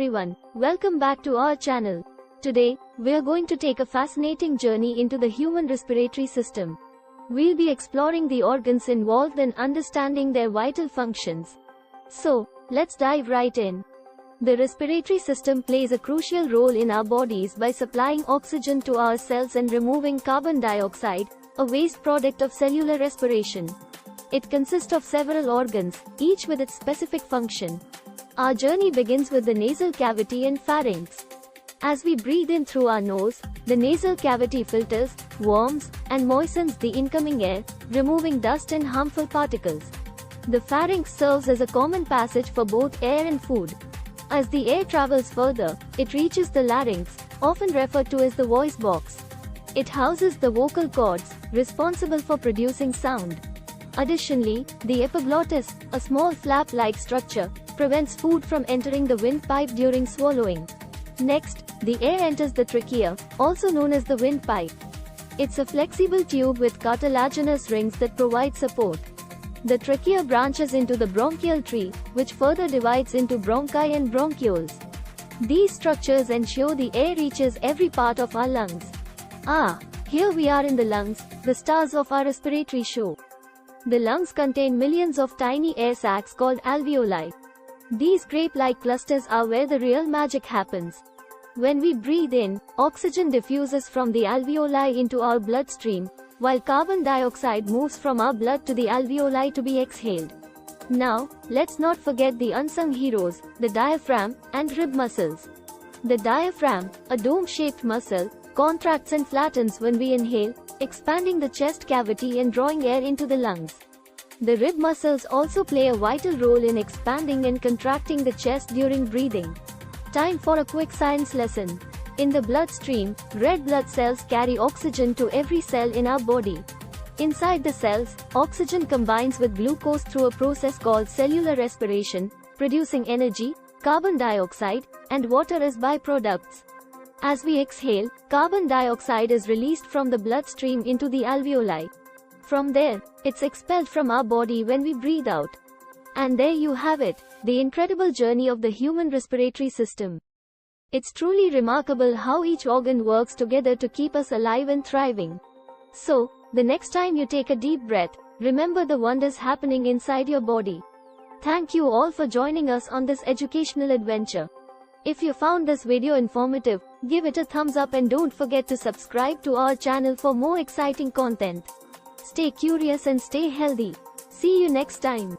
everyone, welcome back to our channel. Today, we are going to take a fascinating journey into the human respiratory system. We'll be exploring the organs involved and understanding their vital functions. So, let's dive right in. The respiratory system plays a crucial role in our bodies by supplying oxygen to our cells and removing carbon dioxide, a waste product of cellular respiration. It consists of several organs, each with its specific function. Our journey begins with the nasal cavity and pharynx. As we breathe in through our nose, the nasal cavity filters, warms, and moistens the incoming air, removing dust and harmful particles. The pharynx serves as a common passage for both air and food. As the air travels further, it reaches the larynx, often referred to as the voice box. It houses the vocal cords, responsible for producing sound. Additionally, the epiglottis, a small flap-like structure, prevents food from entering the windpipe during swallowing. Next, the air enters the trachea, also known as the windpipe. It's a flexible tube with cartilaginous rings that provide support. The trachea branches into the bronchial tree, which further divides into bronchi and bronchioles. These structures ensure the air reaches every part of our lungs. Here we are in the lungs, the stars of our respiratory show. The lungs contain millions of tiny air sacs called alveoli. These grape-like clusters are where the real magic happens. When we breathe in, oxygen diffuses from the alveoli into our bloodstream, while carbon dioxide moves from our blood to the alveoli to be exhaled. Now, let's not forget the unsung heroes, the diaphragm and rib muscles. The diaphragm, a dome-shaped muscle, contracts and flattens when we inhale, expanding the chest cavity and drawing air into the lungs. The rib muscles also play a vital role in expanding and contracting the chest during breathing. Time for a quick science lesson. In the bloodstream, red blood cells carry oxygen to every cell in our body. Inside the cells, oxygen combines with glucose through a process called cellular respiration, producing energy, carbon dioxide, and water as byproducts. As we exhale, carbon dioxide is released from the bloodstream into the alveoli. From there, it's expelled from our body when we breathe out. And there you have it, the incredible journey of the human respiratory system. It's truly remarkable how each organ works together to keep us alive and thriving. So, the next time you take a deep breath, remember the wonders happening inside your body. Thank you all for joining us on this educational adventure. If you found this video informative, give it a thumbs up and don't forget to subscribe to our channel for more exciting content. Stay curious and stay healthy. See you next time.